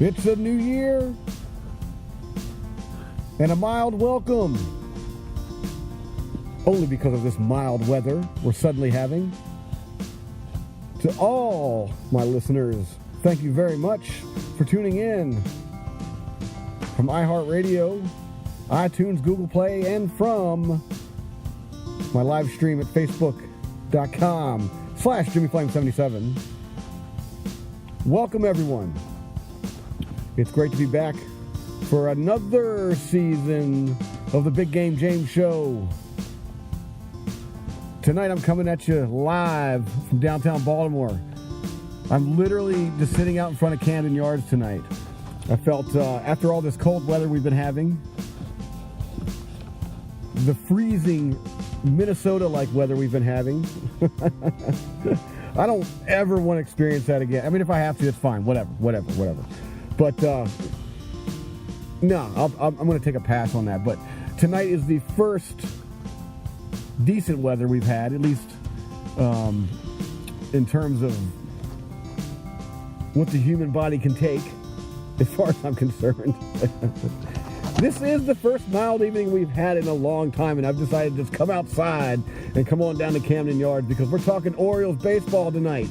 It's a new year and a mild welcome. Only because of this mild weather we're suddenly having. To all my listeners, thank you very much for tuning in from iHeartRadio, iTunes, Google Play, and from my live stream at facebook.com/JimmyFlame77. Welcome, everyone. It's great to be back for another season of the Big Game James Show. Tonight I'm coming at you live from downtown Baltimore. I'm literally just sitting out in front of Camden Yards tonight. I felt, after all this cold weather we've been having, the freezing Minnesota-like weather we've been having, I don't ever want to experience that again. I mean, if I have to, it's fine. Whatever. But, no, I'm going to take a pass on that. But tonight is the first decent weather we've had, at least in terms of what the human body can take, as far as I'm concerned. This is the first mild evening we've had in a long time, and I've decided to just come outside and come on down to Camden Yards because we're talking Orioles baseball tonight.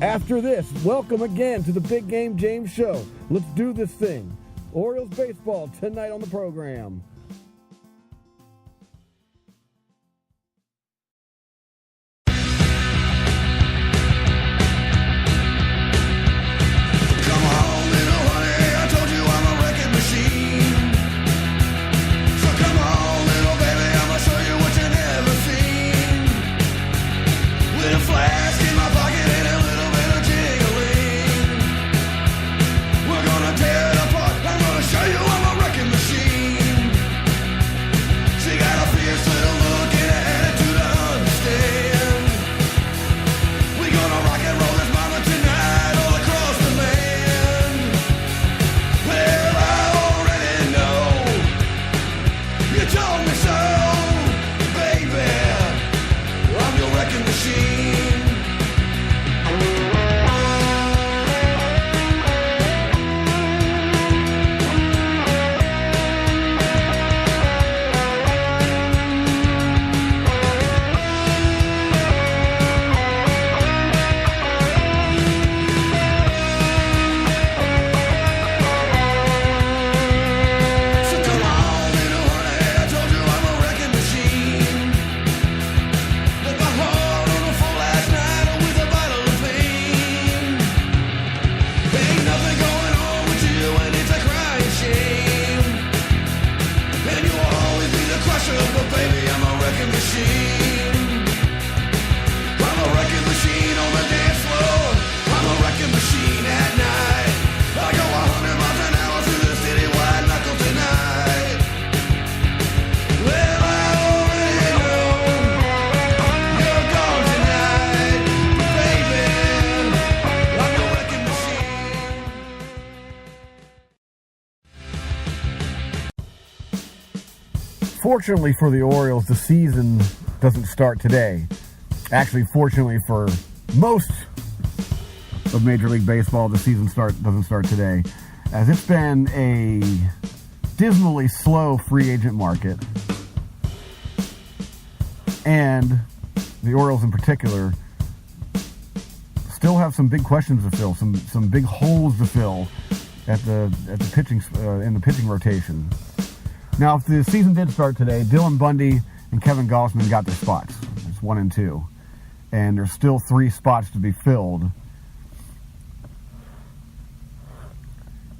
After this, welcome again to the Big Game James Show. Let's do this thing. Orioles baseball tonight on the program. Fortunately for the Orioles, the season doesn't start today. Actually, fortunately for most of Major League Baseball, the season doesn't start today, as it's been a dismally slow free agent market. And the Orioles in particular still have some big questions to fill, some big holes to fill at the pitching in the pitching rotation. Now, if the season did start today, Dylan Bundy and Kevin Gausman got their spots. It's 1 and 2. And there's still 3 spots to be filled.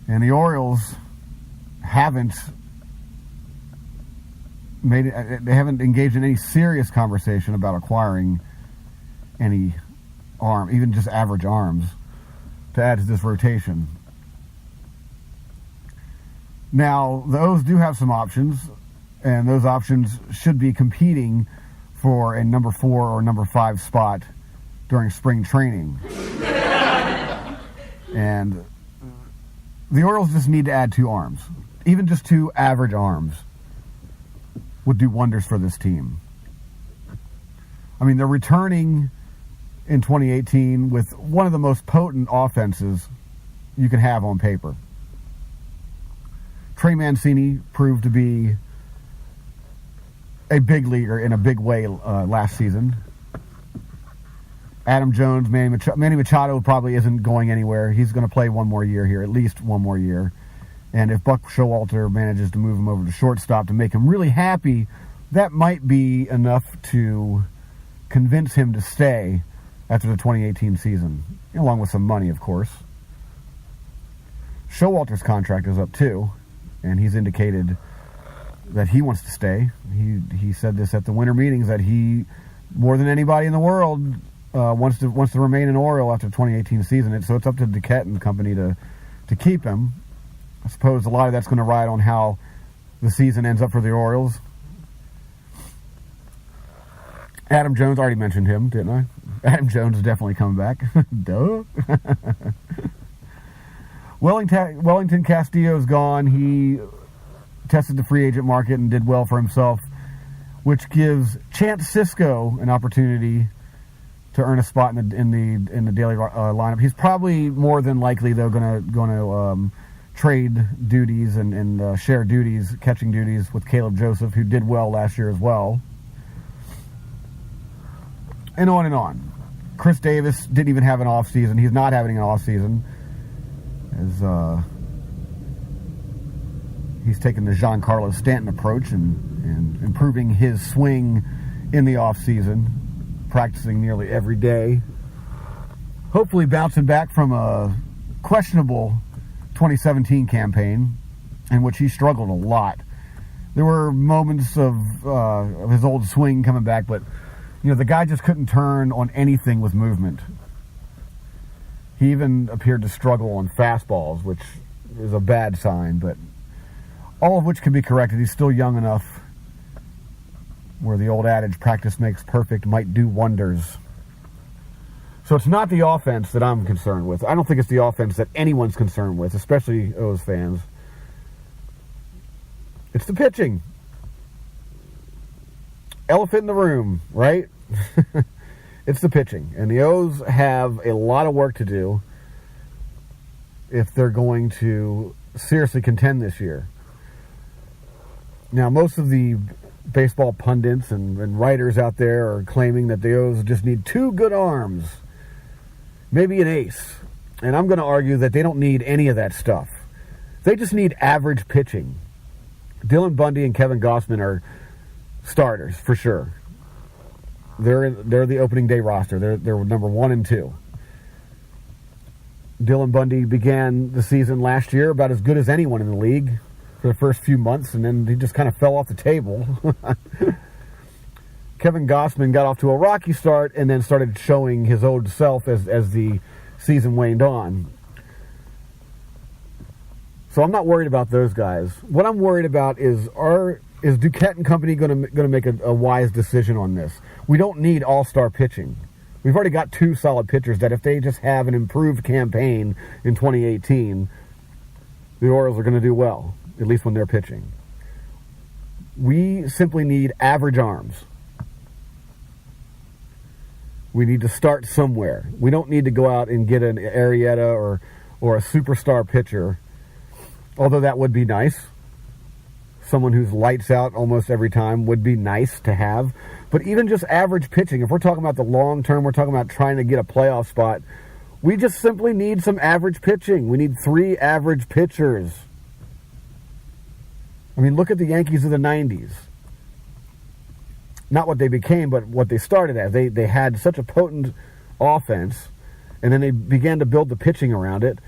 And the Orioles haven't engaged in any serious conversation about acquiring any arm, even just average arms, to add to this rotation. Now, the O's do have some options, and those options should be competing for a number 4 or number 5 spot during spring training. And the Orioles just need to add 2 arms. Even just 2 average arms would do wonders for this team. I mean, they're returning in 2018 with one of the most potent offenses you can have on paper. Trey Mancini proved to be a big leaguer in a big way last season. Adam Jones, Manny Machado probably isn't going anywhere. He's going to play one more year here, at least one more year. And if Buck Showalter manages to move him over to shortstop to make him really happy, that might be enough to convince him to stay after the 2018 season, along with some money, of course. Showalter's contract is up too, and he's indicated that he wants to stay. He said this at the winter meetings, that he, more than anybody in the world, wants to remain an Oriole after the 2018 season. So it's up to Duquette and company to keep him. I suppose a lot of that's going to ride on how the season ends up for the Orioles. Adam Jones, I already mentioned him, didn't I? Adam Jones is definitely coming back. Duh. Wellington Castillo's gone. He tested the free agent market and did well for himself, which gives Chance Sisco an opportunity to earn a spot in the daily lineup. He's probably more than likely, though, going to trade duties and share duties, catching duties with Caleb Joseph, who did well last year as well. And on and on. Chris Davis didn't even have an off season. He's not having an off season, as he's taken the Giancarlo Stanton approach and improving his swing in the off season, practicing nearly every day. Hopefully bouncing back from a questionable 2017 campaign in which he struggled a lot. There were moments of his old swing coming back, but the guy just couldn't turn on anything with movement. He even appeared to struggle on fastballs, which is a bad sign, but all of which can be corrected. He's still young enough where the old adage, practice makes perfect, might do wonders. So it's not the offense that I'm concerned with. I don't think it's the offense that anyone's concerned with, especially O's fans. It's the pitching. Elephant in the room, right? It's the pitching. And the O's have a lot of work to do if they're going to seriously contend this year. Now, most of the baseball pundits and writers out there are claiming that the O's just need 2 good arms, maybe an ace. And I'm going to argue that they don't need any of that stuff. They just need average pitching. Dylan Bundy and Kevin Gossman are starters for sure. They're the opening day roster. They're number 1 and 2. Dylan Bundy began the season last year about as good as anyone in the league for the first few months, and then he just kind of fell off the table. Kevin Gossman got off to a rocky start and then started showing his old self as the season waned on. So I'm not worried about those guys. What I'm worried about is Duquette and company going to make a wise decision on this? We don't need all-star pitching. We've already got 2 solid pitchers that if they just have an improved campaign in 2018, the Orioles are going to do well, at least when they're pitching. We simply need average arms. We need to start somewhere. We don't need to go out and get an Arrieta or a superstar pitcher, although that would be nice. Someone who's lights out almost every time would be nice to have. But even just average pitching, if we're talking about the long term, we're talking about trying to get a playoff spot, we just simply need some average pitching. We need 3 average pitchers. I mean, look at the Yankees of the 90s. Not what they became, but what they started as. They had such a potent offense, and then they began to build the pitching around it,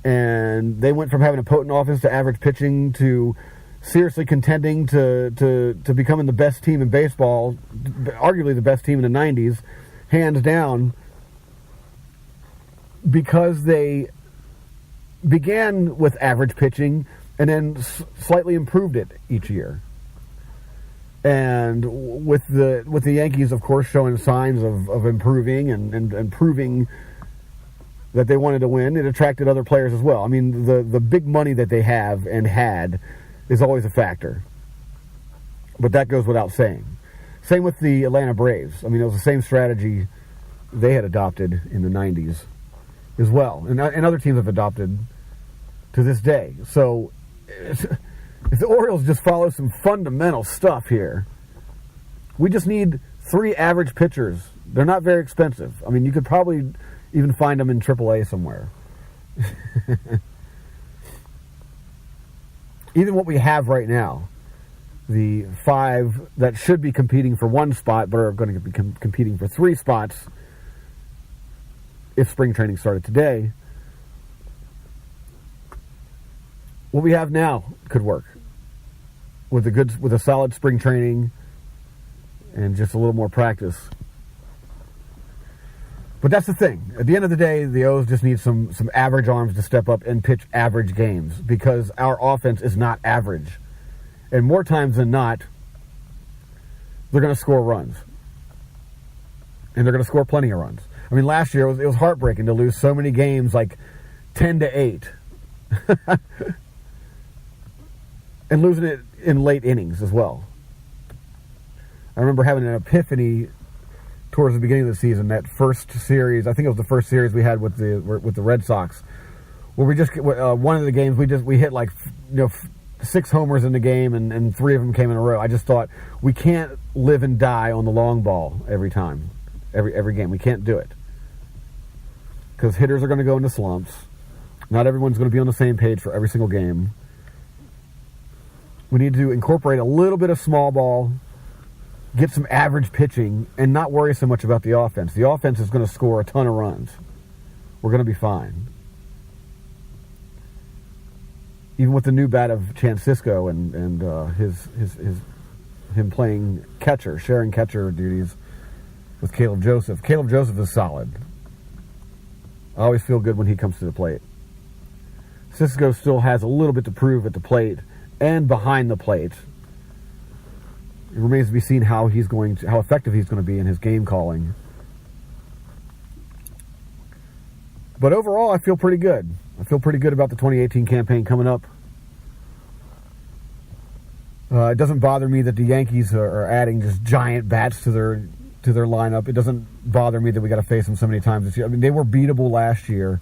and they went from having a potent offense to average pitching to seriously contending to becoming the best team in baseball, arguably the best team in the 90s, hands down, because they began with average pitching and then slightly improved it each year. And with the Yankees, of course, showing signs of improving and proving that they wanted to win, it attracted other players as well. I mean, the big money that they have and had is always a factor. But that goes without saying. Same with the Atlanta Braves. I mean, it was the same strategy they had adopted in the 90s as well. And other teams have adopted to this day. So if the Orioles just follow some fundamental stuff here, we just need 3 average pitchers. They're not very expensive. I mean, you could probably even find them in AAA somewhere. Even what we have right now, the 5 that should be competing for 1 spot but are going to be competing for 3 spots if spring training started today, what we have now could work with a solid spring training and just a little more practice. But that's the thing. At the end of the day, the O's just need some average arms to step up and pitch average games because our offense is not average. And more times than not, they're going to score runs. And they're going to score plenty of runs. I mean, last year it was heartbreaking to lose so many games, like 10-8. And losing it in late innings as well. I remember having an epiphany towards the beginning of the season, that first series. I think it was the first series we had with the Red Sox, where we just one of the games we hit like 6 homers in the game, and 3 of them came in a row. I just thought, we can't live and die on the long ball every time, every game. We can't do it because hitters are going to go into slumps. Not everyone's going to be on the same page for every single game. We need to incorporate a little bit of small ball, get some average pitching, and not worry so much about the offense. The offense is going to score a ton of runs. We're going to be fine. Even with the new bat of Francisco and him playing catcher, sharing catcher duties with Caleb Joseph. Caleb Joseph is solid. I always feel good when he comes to the plate. Cisco still has a little bit to prove at the plate and behind the plate. It remains to be seen how effective he's going to be in his game calling. But overall, I feel pretty good. I feel pretty good about the 2018 campaign coming up. It doesn't bother me that the Yankees are adding just giant bats to their lineup. It doesn't bother me that we got to face them so many times this year. I mean, they were beatable last year.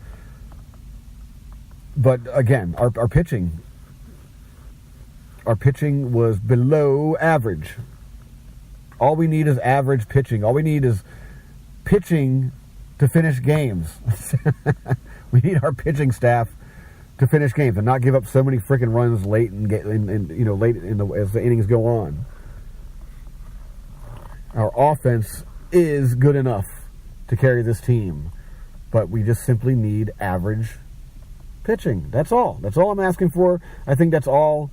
But again, our pitching was below average. All we need is average pitching. All we need is pitching to finish games. We need our pitching staff to finish games and not give up so many freaking runs late as the innings go on. Our offense is good enough to carry this team, but we just simply need average pitching. That's all. That's all I'm asking for. I think that's all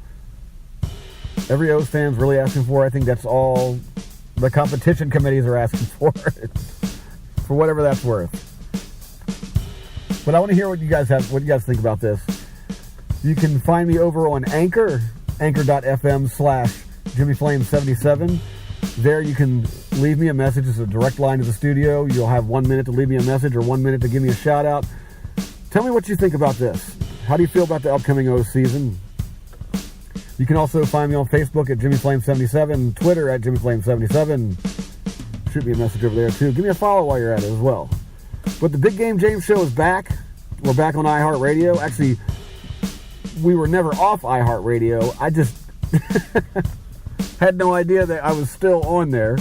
every O's fan's really asking for. I think that's all the competition committees are asking for whatever that's worth. But I want to hear what you guys think about this. You can find me over on Anchor, anchor.fm/JimmyFlame77. There you can leave me a message. It's a direct line to the studio. You'll have 1 minute to leave me a message or 1 minute to give me a shout out. Tell me what you think about this. How do you feel about the upcoming O's season? You can also find me on Facebook at JimmyFlame77, Twitter at JimmyFlame77. Shoot me a message over there too. Give me a follow while you're at it as well. But the Big Game James Show is back. We're back on iHeartRadio. Actually, we were never off iHeartRadio. I just had no idea that I was still on there.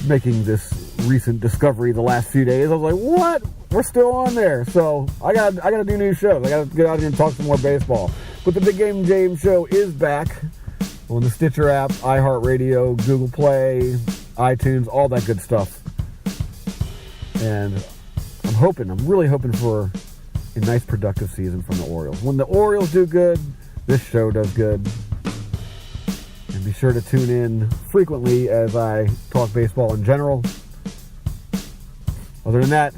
Making this recent discovery the last few days. I was like, what? We're still on there. So I gotta do new shows. I gotta get out here and talk some more baseball. But the Big Game James Show is back on the Stitcher app, iHeartRadio, Google Play, iTunes, all that good stuff. And I'm really hoping for a nice productive season from the Orioles. When the Orioles do good, this show does good. And be sure to tune in frequently as I talk baseball in general. Other than that,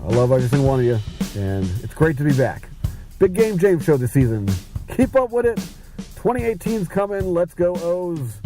I love every single one of you, and it's great to be back. Big Game James Show this season. Keep up with it. 2018's coming. Let's go O's.